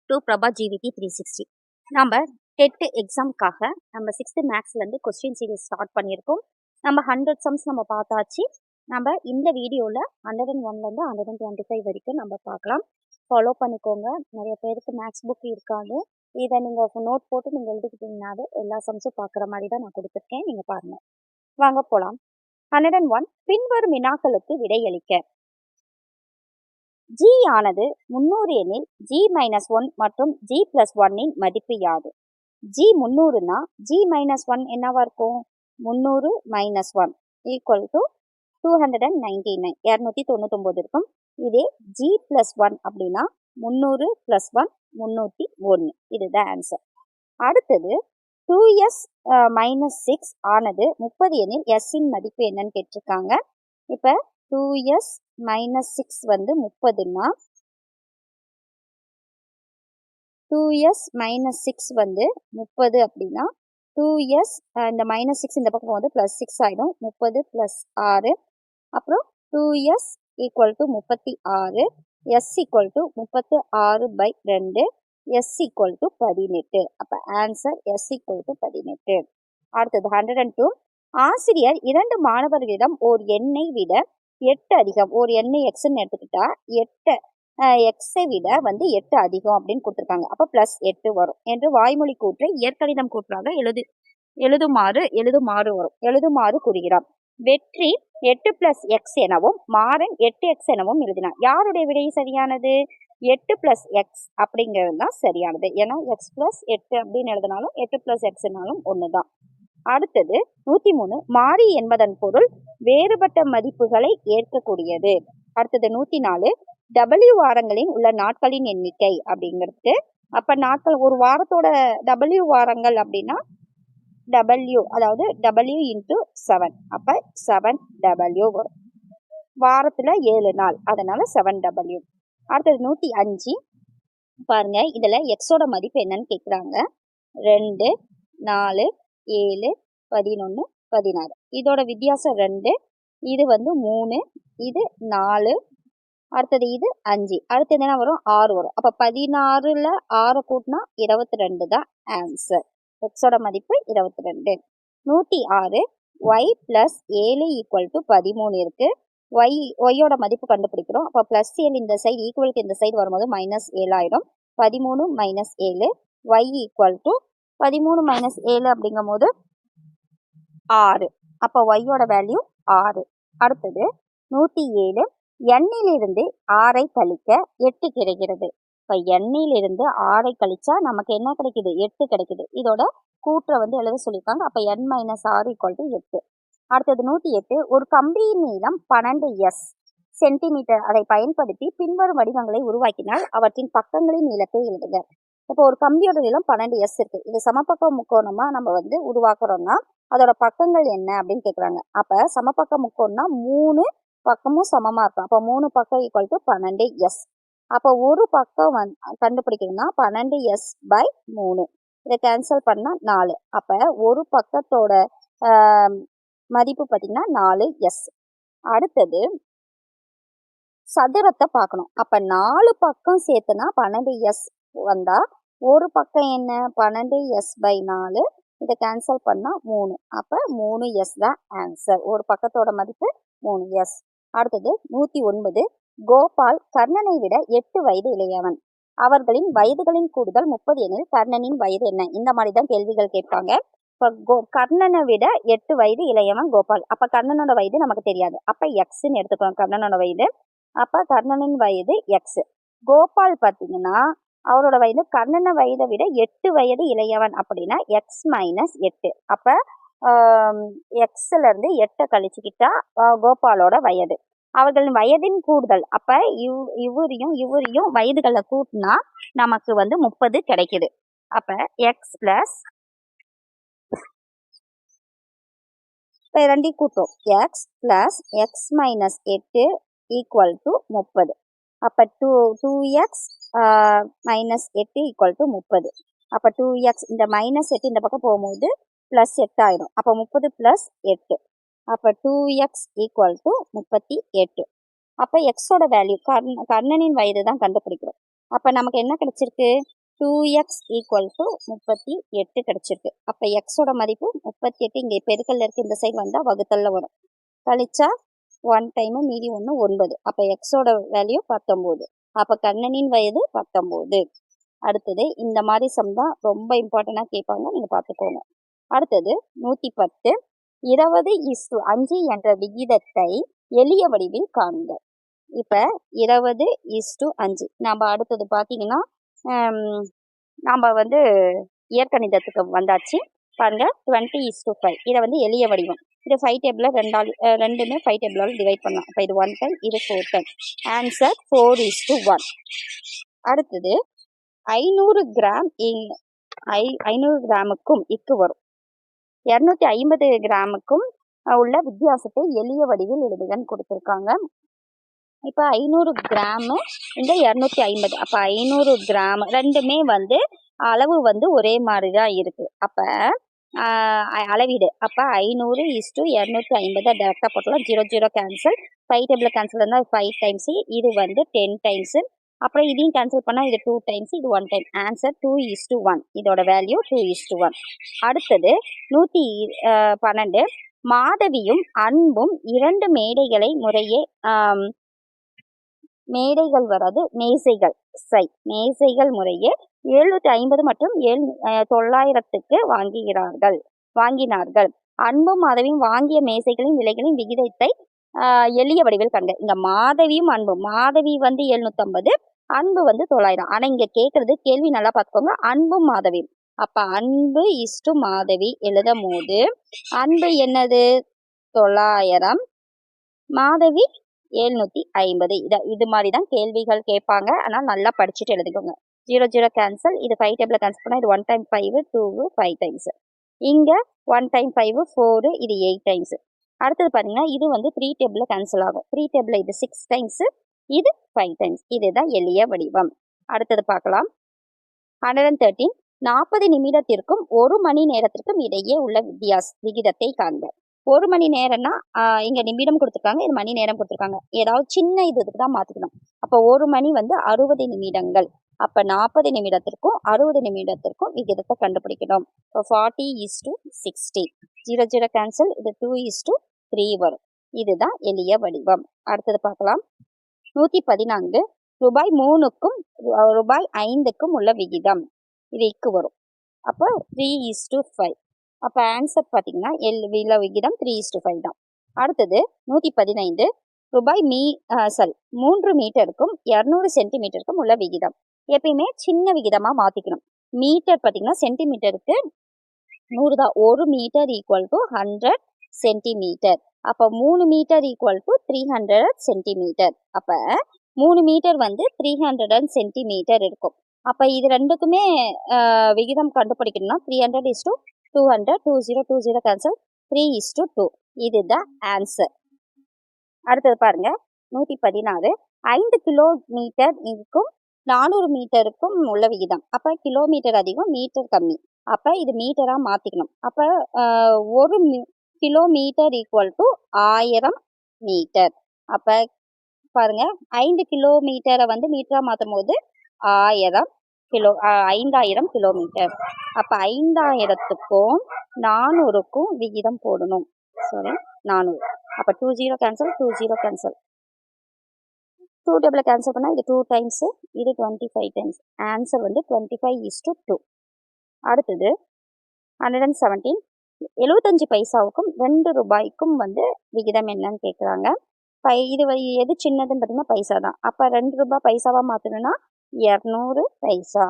To Prabha ஜிவிடி 360. நம்ம dead எக்ஸாம்க்காக நம்ம 6th மேக்ஸ்லேருந்து question series start பண்ணியிருக்கோம். நம்ம 100 சம்ஸ் நம்ம பார்த்தாச்சு. நம்ம இந்த வீடியோவில் 101லேருந்து 125 வரைக்கும் நம்ம பார்க்கலாம். ஃபாலோ பண்ணிக்கோங்க. நிறைய பேருக்கு மேக்ஸ் புக் இருக்காது. இதை நீங்கள் நோட் போட்டு நீங்கள் எழுதிக்கிட்டீங்கன்னாவே எல்லா சம்ஸும் பார்க்குற மாதிரி தான் நான் கொடுத்துருக்கேன். நீங்கள் பாருங்கள். வாங்க போகலாம். 101 பின்வரும் வினாக்களுக்கு விடையளிக்க. g ஆனது 300 எனில் g-1 மற்றும் g+1 இன் மதிப்பு யாது? g 300னா g-1 என்னவா இருக்கும்? 300 - 1 = 299 299 இருக்கும். இதே g+1 அப்படின்னா 300 + 1 301. இதுதான் ஆன்சர். அடுத்தது 2s - 6 ஆனது 30 எனில் s இன் மதிப்பு என்னன்னு கேட்டிருக்காங்க. இப்போ 2s - 6 வந்து 30னா 2s - 6 வந்து 30 அப்படின்னா 2s இந்த -6 இந்த பக்கம் வந்து +6 ஆகிடும். 30 + 6 அப்புறம் 2s = 36 s = 36/2 s = 18. அப்போ ஆன்சர் s = 18. அடுத்தது 102 ஆசிரியர் 2 மாணவர்களிடம் ஓர் எண்ணை விட 8 அதிகம். ஒரு எண்ணை எக்ஸ்ன்னு எடுத்துக்கிட்டா 8 எக்ஸை விட வந்து 8 அதிகம் அப்படின்னு கொடுத்துருக்காங்க. அப்போ +8 வரும் என்று வாய்மொழி கூற்றை இயற்கணிதம் கூற்றாக எழுதுமாறு கூறுகிறார். வெற்றி 8 + x எனவும் மாறன் 8x எனவும் எழுதினார். யாருடைய விடை சரியானது? 8 + x அப்படிங்கிறது தான் சரியானது. ஏன்னா x + 8 அப்படின்னு எழுதினாலும் 8 + xனாலும் ஒன்று தான். அடுத்தது 103 மாறி என்பதன் பொருள் வேறுபட்ட மதிப்புகளை ஏற்கக்கூடியது. அடுத்தது 104 w வாரங்களின் உள்ள நாட்களின் எண்ணிக்கை அப்படிங்கிறது. அப்ப நாட்கள் ஒரு வாரத்தோட w வாரங்கள் அப்படின்னா w, அதாவது w × 7. அப்ப 7w வரும். வாரத்துல 7 நாள், அதனால 7w. அடுத்தது 105 பாருங்க. இதுல எக்ஸோட மதிப்பு என்னன்னு கேக்குறாங்க. 2 4 7 11 16. இதோட வித்தியாசம் 2. இது வந்து 3, இது 4, அடுத்தது இது 5, அடுத்தது என்ன வரும்? 6 வரும். அப்ப 16ல 6 கூட்டினா 22 தான் ஆன்சர். எக்ஸோட மதிப்பு 22. 106 y + 7 = 13 இருக்கு. ஒய்யோட மதிப்பு கண்டுபிடிக்கிறோம். அப்போ +7 இந்த சைடு ஈக்குவலுக்கு இந்த சைடு வரும்போது -7 ஆயிடும். 13 - 7 y = 13 - 7 அப்படிங்கும் போது 6. அப்போ ஒய்யோட வேல்யூ 6. அடுத்தது 107 எண்ணிலிருந்து 6ஐ கழிக்க 8 கிடைக்கிறது. இப்போ எண்ணிலிருந்து 6ஐ கழிச்சா நமக்கு என்ன கிடைக்குது? 8 கிடைக்குது. இதோட கூற்றை வந்து எழுத சொல்லியிருக்காங்க. அப்போ n - 6 = 8. அடுத்தது 108 ஒரு கம்பியின் நீளம் 12s சென்டிமீட்டர். அதை பயன்படுத்தி பின்வரும் வடிவங்களை உருவாக்கினால் அவற்றின் பக்கங்களின் நீளத்தை எழுதுக. இப்போ ஒரு கம்பியோட நீளம் 12s இருக்கு. இது சமபக்க முக்கோணமா நம்ம வந்து உருவாக்குறோம்னா அதோட பக்கங்கள் என்ன அப்படின்னு கேட்குறாங்க. அப்போ சமபக்க முக்கோணம்னா 3 பக்கமும் சமமா இருக்கும். அப்போ 3 பக்கம் = 12s. அப்போ ஒரு பக்கம் கண்டுபிடிக்கணும்னா 12s/3. இதை கேன்சல் பண்ணா 4. அப்போ ஒரு பக்கத்தோட மதிப்பு பார்த்தீங்கன்னா 4s. அடுத்தது சதுரத்தை பார்க்கணும். அப்ப 4 பக்கம் சேர்த்துனா 12s வந்தா ஒரு பக்கம் என்ன? 12s/4. இதை கேன்சல் பண்ணா 3. அப்ப 3s தான் ஆன்சர். ஒரு பக்கத்தோட மதிப்பு 3s. அடுத்தது 109 கோபால் கர்ணனை விட 8 வயது இளையவன். அவர்களின் வயதுகளின் கூடுதல் 30 எனில் கர்ணனின் வயது என்ன? இந்த மாதிரி தான் கேள்விகள் கேட்பாங்க. இப்போ கர்ணனை விட 8 வயது இளையவன் கோபால். அப்ப கர்ணனோட வயது நமக்கு தெரியாது. அப்ப எக்ஸ்ன்னு எடுத்துக்கலாம் கர்ணனோட வயது. அப்ப கர்ணனின் வயது எக்ஸ். கோபால் பார்த்தீங்கன்னா அவரோட வயது கர்ணன வயதை விட 8 வயது இளையவன் அப்படின்னா x - 8. அப்ப எக்ஸ்ல இருந்து 8 கழிச்சுக்கிட்டா கோபாலோட வயது. அவர்களின் வயதின் கூடுதல். அப்ப இவரையும் வயதுகளை கூட்டினா நமக்கு வந்து 30 கிடைக்குது. அப்ப x + ரெண்டையும் கூட்டும். x + x - 8 = 30. அப்போ 2x - 8 = 30. அப்போ 2x இந்த -8 இந்த பக்கம் போகும்போது +8 ஆயிடும். அப்போ 30 + 8. அப்போ 2x = 38. அப்போ எக்ஸோட வேல்யூ கர்ணனின் வயது தான் கண்டுபிடிக்கிறோம். அப்போ நமக்கு என்ன கிடைச்சிருக்கு? 2x ஈக்குவல் டு 38 கிடைச்சிருக்கு. அப்போ எக்ஸோட மதிப்பு 38. இங்கே பெருக்கல்ல இருக்கு, இந்த சைடு வந்தால் வகுத்தல்ல வரும். கழிச்சா 1 டைமு மீதி 1 9. அப்போ எக்ஸோட வேல்யூ 19. அப்போ கண்ணனின் வயது 19. அடுத்தது இந்த மாதிரி சம் தான் ரொம்ப இம்பார்ட்டண்டாக கேட்பாங்க, நீங்கள் பார்த்துக்கோங்க. அடுத்தது 110. 20:5 என்ற விகிதத்தை எளிய வடிவில் காண்க. இப்போ 20:5 நம்ம அடுத்தது பார்த்தீங்கன்னா நாம் வந்து இயற்கணிதத்துக்கு வந்தாச்சு. பாருங்க 20:5. இதை வந்து எளிய வடிவம். இது 5 டேபிளில் ரெண்டுமே 5 டேபிளால் டிவைட் பண்ணலாம். அப்போ இது 1 டைம், இது 4 டைம். ஆன்சர் 4:1. அடுத்தது 500 கிராம் 500 கிராமுக்கும் இக்கு வரும். 250 கிராமுக்கும் உள்ள வித்தியாசத்தை எளிய வடிவில் எழுதுகன்னு கொடுத்துருக்காங்க. இப்போ 500 கிராமு இந்த 250. அப்போ 500 கிராம் ரெண்டுமே வந்து அளவு வந்து ஒரே மாதிரி தான் இருக்குது. அப்போ அளவீடு. அப்போ 500:250 டேரெக்டாக போட்டலாம். 0 0 கேன்சல். 5 டேபிள் கேன்சல் இருந்தால் 5 டைம்ஸு, இது வந்து 10 டைம்ஸு. அப்புறம் இதையும் கேன்சல் பண்ணால் இது 2 டைம்ஸ், இது 1 டைம். ஆன்சர் 2:1. இதோட வேல்யூ 2:1. அடுத்தது 112. மாதவியும் அன்பும் 2 மேடைகளை முறையே மேடைகள் வராது மேசைகள் முறையே 750 மற்றும் 900க்கு வாங்கினார்கள். அன்பும் மாதவியும் வாங்கிய மேசைகளின் விலைகளின் விகிதத்தை எளிய வடிவில் கண்ட. இங்க மாதவியும் அன்பும், மாதவி வந்து 750, அன்பு வந்து 900. ஆனா இங்க கேட்கறது கேள்வி நல்லா பார்த்துக்கோங்க, அன்பும் மாதவியும். அப்ப அன்பு இஸ்டு மாதவி எழுதும் போது அன்பு என்னது 900, மாதவி 750. இது மாதிரி தான் கேள்விகள் கேட்பாங்க. ஆனால் நல்லா படிச்சுட்டு எழுதிக்கோங்க. 0 0 கேன்சல். இது 5 டேபிள் கேன்சல் பண்ணால் இது 1 டைம் 5, 2 5 டைம்ஸ். இங்கே 1 டைம் 5 4, இது 8 டைம்ஸ். அடுத்தது பார்த்தீங்கன்னா இது வந்து 3 டேபிள் கேன்சல் ஆகும். 3 டேபிள் இது 6 டைம்ஸ், இது 5 டைம்ஸ். இதுதான் எளிய வடிவம். அடுத்தது பார்க்கலாம். 113. 40 நிமிடத்திற்கும் 1 மணி நேரத்திற்கும் இடையே உள்ள விகிதத்தை காண்க. 1 மணி நேரம்னா இங்க நிமிடம் கொடுத்துருக்காங்க, இது மணி நேரம் கொடுத்துருக்காங்க. ஏதாவது சின்ன இதுக்கு தான் மாத்திக்கணும். அப்போ 1 மணி வந்து 60 நிமிடங்கள். அப்ப 40 நிமிடத்திற்கும் 60 நிமிடத்திற்கும் விகிதத்தை கண்டுபிடிக்கணும். இப்போ 40:60. 0 0 கேன்சல். இது 2:3 வரும். இதுதான் எளிய வடிவம். அடுத்தது பார்க்கலாம். 114. ரூபாய் 3க்கும் ரூபாய் 5க்கும் உள்ள விகிதம் இது இக்கு வரும். அப்போ 3:5. அப்போ ஆன்சர் பார்த்தீங்கன்னா விகிதம் 3:5 தான். அடுத்தது 115. ரூபாய் 3 மீட்டருக்கும் 200 சென்டிமீட்டருக்கும் உள்ள விகிதம். எப்பயுமே சின்ன விகிதமாக மாற்றிக்கணும். மீட்டர் பார்த்தீங்கன்னா சென்டிமீட்டருக்கு 100 தான். 1 மீட்டர் ஈக்குவல் டு 100 சென்டிமீட்டர். அப்போ 3 மீட்டர் ஈக்குவல் டு 300 சென்டிமீட்டர். அப்போ 3 மீட்டர் வந்து 300 சென்டிமீட்டர் இருக்கும். அப்போ இது ரெண்டுக்குமே விகிதம் கண்டுபிடிக்கணும்னா 300:200. 20 கேன்சல். 3:2. இதுதான் ஆன்சர். அடுத்தது பாருங்க 116. 5 கிலோமீட்டர் இருக்கும் 400 மீட்டருக்கும் உள்ள விகிதம். அப்போ கிலோமீட்டர் அதிகம், மீட்டர் கம்மி. அப்போ இது மீட்டராக மாற்றிக்கணும். அப்போ 1 கிலோமீட்டர் ஈக்குவல் டு 1000 மீட்டர். அப்போ பாருங்க 5 கிலோமீட்டரை வந்து மீட்டராக மாற்றும் போது 5000 கிலோமீட்டர். அப்போ 5000க்கும் 400க்கும் விகிதம் போடணும். 400. அப்போ 20 கேன்சல். 20 கேன்சல். 2 டேபிள் கேன்சல் பண்ணால் இது 2 டைம்ஸ், இது 25 டைம்ஸ். ஆன்சர் வந்து 25:2. அடுத்தது 117. 75 பைசாவுக்கும் 2 ரூபாய்க்கும் வந்து விகிதம் என்னன்னு கேட்குறாங்க. இது எது சின்னதுன்னு பார்த்தீங்கன்னா பைசா தான். அப்போ 2 ரூபாய் பைசாவாக மாற்றணும்னா 200 பைசா.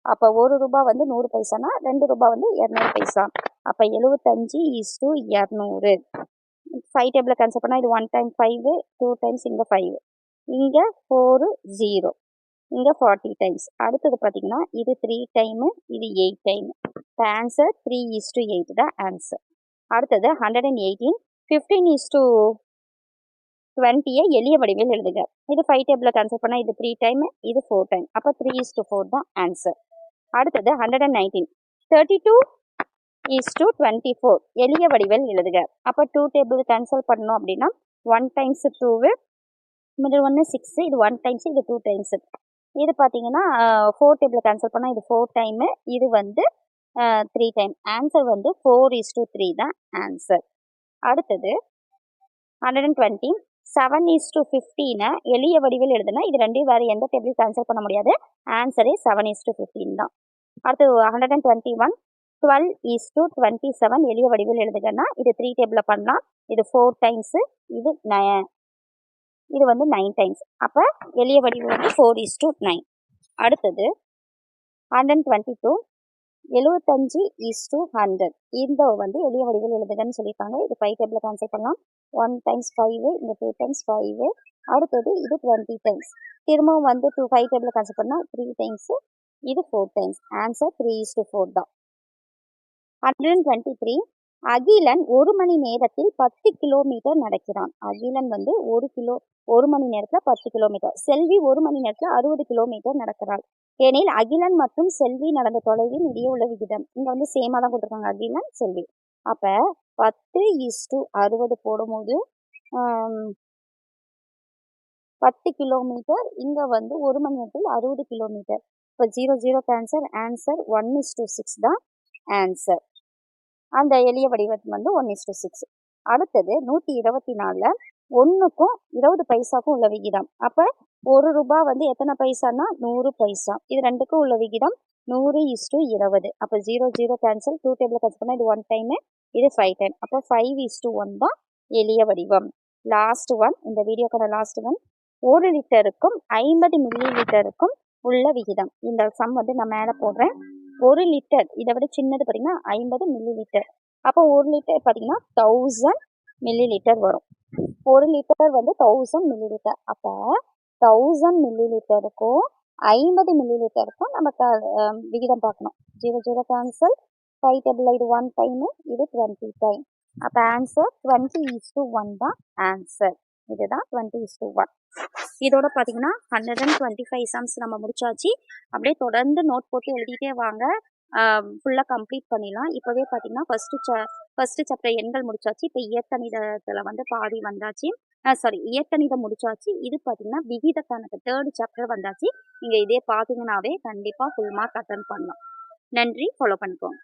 அப்போ 1 ரூபாய் வந்து 100 பைசானா 2 ரூபாய் வந்து 200 பைசா. அப்போ 75:200. 5 டேபிள் கேன்சல் பண்ணால் இது 1 டைம் 5, 2 டைம்ஸ், இங்கே 5, இங்கே 4 0, இங்கே 40 டைம்ஸ். அடுத்தது பார்த்தீங்கன்னா இது 3 டைமு, இது 8 டைமு. ஆன்சர் 3:8 தான் ஆன்சர். அடுத்தது 118. 15:20 எளிய வடிவில் எழுதுக. இது 5 டேபிள் கேன்சல் பண்ணால் இது 3 டைமு, இது 4 டைம். அப்போ 3:4 தான் ஆன்சர். அடுத்தது 119. 32:24 எளிய வடிவில் எழுதுக. அப்போ 2 டேபிள் கேன்சல் பண்ணணும் அப்படின்னா 1 டைம்ஸ் 2, முதல் 1 6, இது 1 டைம்ஸ், இது 2 டைம்ஸ். இது பார்த்தீங்கன்னா 4 டேபிள் கேன்சல் பண்ணால் இது 4 டைமு, இது வந்து 3 டைம். ஆன்சர் வந்து 4:3 தான் ஆன்சர். அடுத்தது 120 7:15 எளிய வடிவில் எழுதுனா இது ரெண்டையும் வேறு எந்த டேபிள் கேன்சல் பண்ண முடியாது. ஆன்சரே 7:15 தான். அடுத்தது 121 12:27 எளிய வடிவில் எழுதுங்கன்னா இது 3 டேபிளில் பண்ணலாம். இது 4 டைம்ஸு, இது வந்து 9 டைம்ஸ். அப்போ எளிய வடிவில் வந்து 4:9. அடுத்தது 122 75:100 இந்த வந்து எளிய வடிவில் எழுதுகன்னு சொல்லியிருக்காங்க. இது 5 டேபிளில் கேன்சல் பண்ணலாம். 1 டைம்ஸ் 5, இந்த 2 டைம்ஸ் 5. அடுத்தது இது 20 டைம்ஸ். திரும்பவும் வந்து 5 டேபிளில் கேன்சல் பண்ணால் 3 டைம்ஸு, இது 4 டைம்ஸ். ஆன்சர் 3:4 தான். 123 அகிலன் 1 மணி நேரத்தில் 10 கிலோமீட்டர் நடக்கிறான். அகிலன் வந்து 1 மணி நேரத்தில் 10 கிலோமீட்டர். செல்வி 1 மணி நேரத்தில் 60 கிலோமீட்டர் நடக்கிறாள் எனில் அகிலன் மற்றும் செல்வி நடந்த தொலைவின் இடையே உள்ள விகிதம். இங்க வந்து சேமா தான் கொடுத்துருக்காங்க, அகிலன் செல்வி. அப்ப 10:60 போடும்போது 10 கிலோமீட்டர், இங்க வந்து 1 மணி நேரத்தில் 60 கிலோமீட்டர். இப்போ 0 கேன்சர். ஆன்சர் 1:6 தான் ஆன்சர். அந்த எளிய வடிவம் வந்து 1:6. அடுத்தது 124 1க்கும் 20 பைசாக்கும் உள்ள விகிதம். அப்ப 1 ரூபாய் வந்து எத்தனை பைசானா 100 பைசா. இது ரெண்டுக்கும் உள்ள விகிதம் 100:20. அப்போ 0 கேன்சல். 2 டேபிள் கேன்சல் பண்ணால் இது 1 டைமு, இது 5 டைம். அப்போ 5:1 தான் எளிய வடிவம். லாஸ்ட் ஒன், இந்த வீடியோக்கான லாஸ்ட் ஒன். 1 லிட்டருக்கும் 50 மில்லி லிட்டருக்கும் உள்ள விகிதம். இந்த சம் வந்து நான் மேலே போடுறேன். 1 லிட்டர் இதை விட சின்னது பார்த்தீங்கன்னா 50 மில்லி லிட்டர். அப்போ 1 லிட்டர் பார்த்தீங்கன்னா 1000 மில்லி லிட்டர் வரும். 1 லிட்டர் வந்து 1000 மில்லி லிட்டர். அப்போ 1000 மில்லி லிட்டருக்கும் 50 மில்லி லிட்டருக்கும் நம்ம விகிதம் பார்க்கணும். 0 கேன்சல். 5 டேபிள் இது 1 டைமு, இது 20 டைம். அப்போ ஆன்சர் 20:1 தான் ஆன்சர். இதுதான் 20:1. இதோட பார்த்தீங்கன்னா 125 சம்ஸ் நம்ம முடிச்சாச்சு. அப்படியே தொடர்ந்து நோட் போட்டு எழுதிட்டே வாங்க, ஃபுல்லாக கம்ப்ளீட் பண்ணிடலாம். இப்போவே பார்த்தீங்கன்னா ஃபஸ்ட்டு சாப்டர் எண்கள் முடிச்சாச்சு. இப்போ இயற்கணிதத்தில் வந்து பாதி வந்தாச்சு. இயற்கணிதம் முடிச்சாச்சு. இது பார்த்தீங்கன்னா விகித கணக்கு 3rd சாப்டர் வந்தாச்சு. நீங்கள் இதே பார்த்தீங்கன்னாவே கண்டிப்பாக ஃபுல் மார்க் அட்டன் பண்ணலாம். நன்றி, ஃபாலோ பண்ணிக்கோங்க.